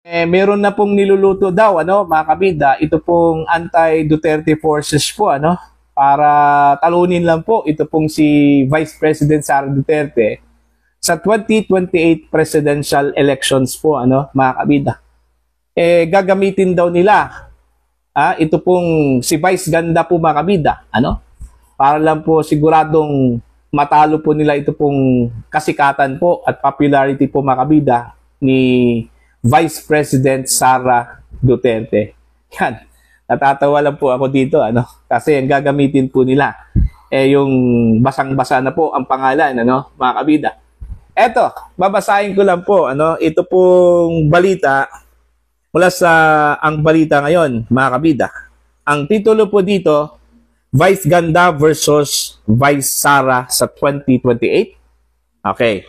Meron na pong niluluto daw, mga kabida, ito pong anti-Duterte forces po, para talunin lang po ito pong si Vice President Sara Duterte sa 2028 presidential elections po, mga kabida. Gagamitin daw nila, ito pong si Vice Ganda po, mga kabida, para lang po siguradong matalo po nila ito pong kasikatan po at popularity po, mga kabida, ni Vice President Sara Duterte. Yan. Natatawa lang po ako dito, kasi ang gagamitin po nila yung basang-basa na po ang pangalan, mga kabida. Eto, babasahin ko lang po, ito pong balita mula sa ang balita ngayon, mga kabida. Ang titulo po dito, Vice Ganda versus Vice Sara sa 2028. Okay.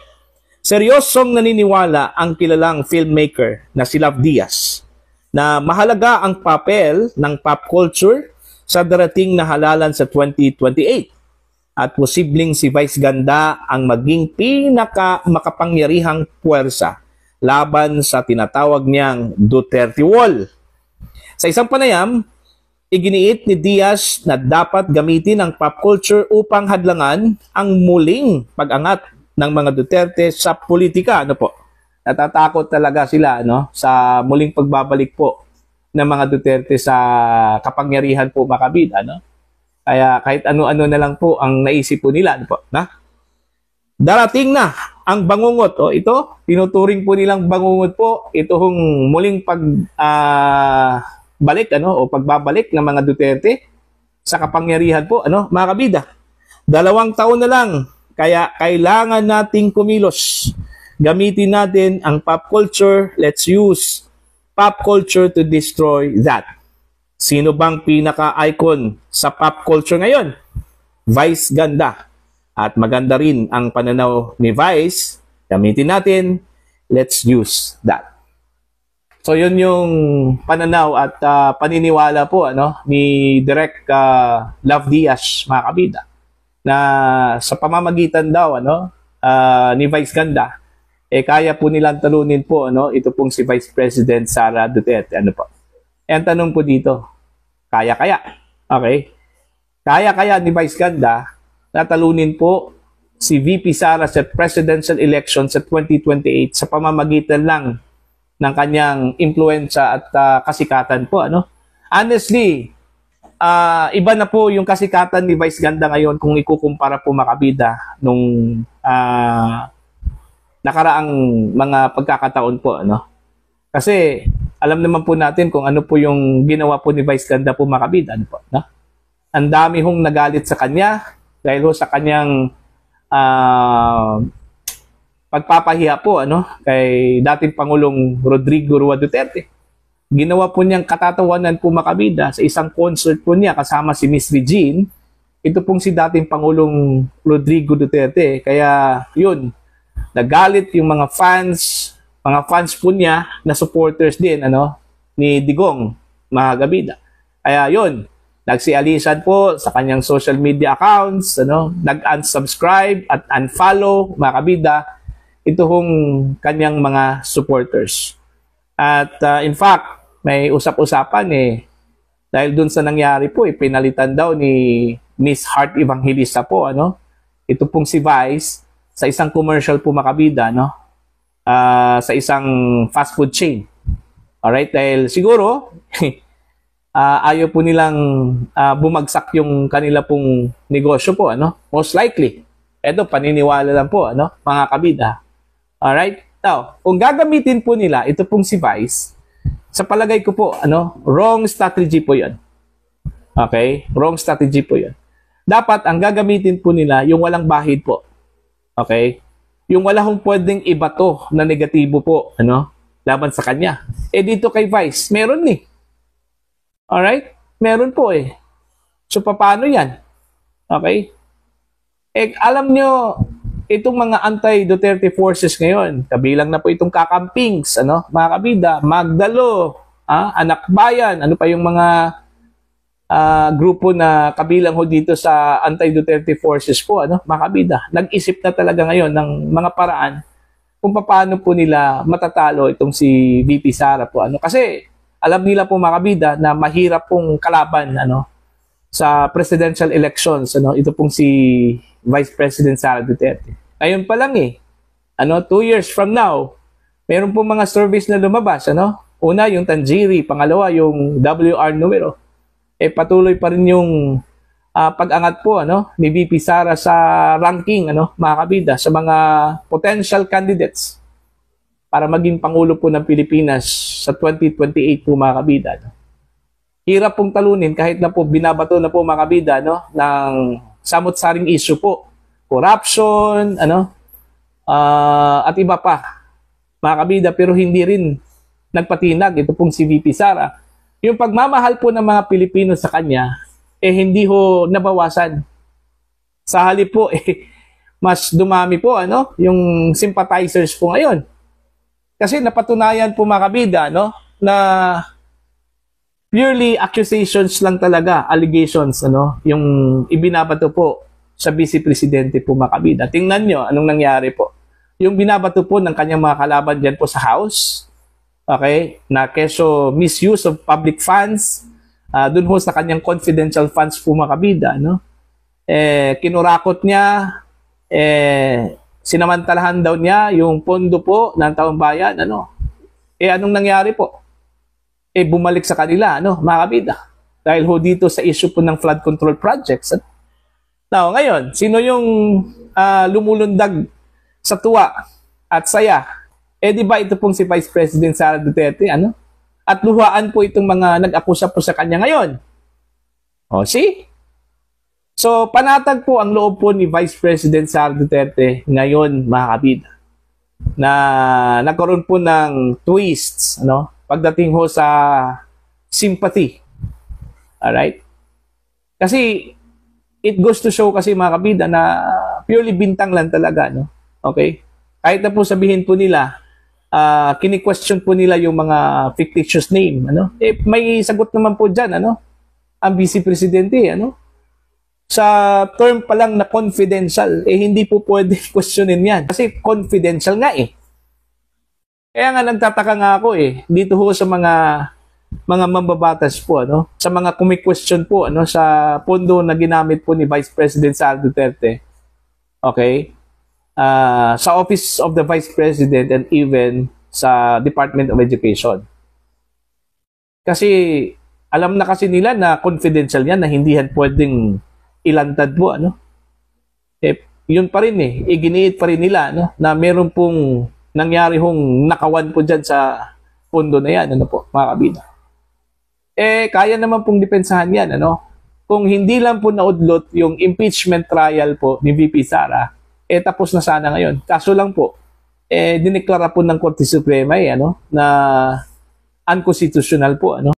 Seryosong naniniwala ang kilalang filmmaker na si Love Diaz na mahalaga ang papel ng pop culture sa darating na halalan sa 2028 at posibleng si Vice Ganda ang maging makapangyarihang puwersa laban sa tinatawag niyang Duterte Wall. Sa isang panayam, iginiit ni Diaz na dapat gamitin ang pop culture upang hadlangan ang muling pag-angat ng mga Duterte sa politika, Natatakot talaga sila, sa muling pagbabalik po ng mga Duterte sa kapangyarihan po, mga kabida, Kaya kahit ano-ano na lang po ang naisip po nila, Darating na ang bangungot, ito, tinuturing po nilang bangungot po, ito hong muling balik, o pagbabalik ng mga Duterte sa kapangyarihan po, mga kabida. 2 taon na lang. Kaya kailangan nating kumilos. Gamitin natin ang pop culture. Let's use pop culture to destroy that. Sino bang pinaka-icon sa pop culture ngayon? Vice Ganda. At maganda rin ang pananaw ni Vice. Gamitin natin. Let's use that. So yun yung pananaw at paniniwala po ni Direk Love Diaz, mga kabida, na sa pamamagitan daw ni Vice Ganda kaya po nilang talunin po ito pong si Vice President Sara Duterte, ang tanong po dito, kaya okay, kaya ni Vice Ganda na talunin po si VP Sara sa presidential election sa 2028 sa pamamagitan lang ng kanyang impluwensya at kasikatan po, honestly. Iba na po yung kasikatan ni Vice Ganda ngayon kung ikukumpara po, mga kabida, nung nakaraang mga pagkakataon po, Kasi alam naman po natin kung ano po yung ginawa po ni Vice Ganda po, mga kabida, Ang dami hong nagalit sa kanya dahil sa kanyang pagpapahiya po, kay dating Pangulong Rodrigo Roa Duterte. Ginawa po niyang katatawanan po, mga kabida, sa isang concert po niya kasama si Miss Regine. Ito pong si dating Pangulong Rodrigo Duterte. Kaya yun, nagalit yung mga fans po niya na supporters din ni Digong, mga kabida. Kaya yun, nagsialisan po sa kanyang social media accounts, nag-unsubscribe at unfollow, mga kabida, ito hong kanyang mga supporters. At in fact, may usap-usapan dahil dun sa nangyari po, pinalitan daw ni Miss Heart Evangelista po, ito pong si Vice sa isang commercial po, mga kabida, sa isang fast food chain. Alright, dahil siguro ayaw po nilang bumagsak yung kanila pong negosyo po, most likely. Ito, paniniwala lang po, mga kabida. Alright, now, kung gagamitin po nila ito pong si Vice, sa palagay ko po, wrong strategy po 'yon. Okay? Wrong strategy po 'yon. Dapat ang gagamitin po nila yung walang bahid po. Okay? Yung wala hong pwedeng ibato na negatibo po, laban sa kanya. Dito kay Vice, meron Alright? Meron po So paano 'yan? Okay? Alam nyo, itong mga anti-Duterte forces ngayon, kabilang na po itong Kakampings, mga kabida, Magdalo, Anak Bayan, ano pa yung mga grupo na kabilang ho dito sa anti-Duterte forces po, mga kabida. Nag-isip na talaga ngayon ng mga paraan kung paano po nila matatalo itong si VP Sara po, ano. Kasi alam nila po mga kabida na mahirap pong kalaban, ano, sa presidential elections, ano, ito pong si Vice President Sara Duterte. Ngayon pa lang ano, 2 years from now, meron po mga surveys na lumabas, ano. Una, yung Tanjiri, pangalawa, yung WR numero. Patuloy pa rin yung pag-angat po, ano, ni VP Sara sa ranking, ano, mga kabida, sa mga potential candidates para maging Pangulo po ng Pilipinas sa 2028 po, mga kabida. No? Hirap pong talunin kahit na po binabato na po, mga kabida, no, ng samot-saring issue po. Corruption, ano, at iba pa, mga kabida, pero hindi rin nagpatinag ito pong si VP Sara. Yung pagmamahal po ng mga Pilipino sa kanya, hindi ho nabawasan. Sa halip po, mas dumami po, ano, yung sympathizers po ngayon. Kasi napatunayan po mga kabida, no, na purely accusations lang talaga, allegations, ano, yung ibinabato po sa Vice Presidente po mga kabida. Tingnan nyo anong nangyari po. Yung binabato po ng kanyang mga kalaban dyan po sa House, okay, na keso misuse of public funds, dun ho sa kanyang confidential funds po mga kabida, no? Kinurakot niya, sinamantalahan daw niya yung pondo po ng taong bayan, ano? Anong nangyari po? Bumalik sa kanila, ano, mga kabida. Dahil ho dito sa issue po ng flood control projects. Now, ngayon, sino yung lumulundag sa tuwa at saya? Di ba ito pong si Vice President Sara Duterte, ano? At luhaan po itong mga nag-akusa po sa kanya ngayon. See? So, panatag po ang loob po ni Vice President Sara Duterte ngayon, mga kabida, na nagkaroon po ng twists, ano? Pagdating ho sa sympathy. Alright? Kasi, it goes to show kasi mga kabida na purely bintang lang talaga, no? Okay? Kahit na po sabihin po nila, kini-question po nila yung mga fictitious name, ano? May sagot naman po dyan, ano? Ang Vice Presidente, ano? Sa term pa lang na confidential, hindi po pwede questionin yan. Kasi confidential nga Kaya nga nagtataka nga ako dito ho sa mga mambabatas po, ano? Sa mga kumi-question po, ano, sa pondo na ginamit po ni Vice President Sara Duterte. Okay? Sa Office of the Vice President and even sa Department of Education. Kasi alam na kasi nila na confidential yan, na hindi yan pwedeng ilantad po, ano? Yun pa rin iginiit pa rin nila, no, na meron pong nangyari hong nakawan po dyan sa pondo na yan, ano po, mga kabida. Kaya naman pong depensahan yan, ano? Kung hindi lang po naudlot yung impeachment trial po ni VP Sara, tapos na sana ngayon. Kaso lang po, dineklara po ng Korte Suprema ano, na unconstitutional po, ano.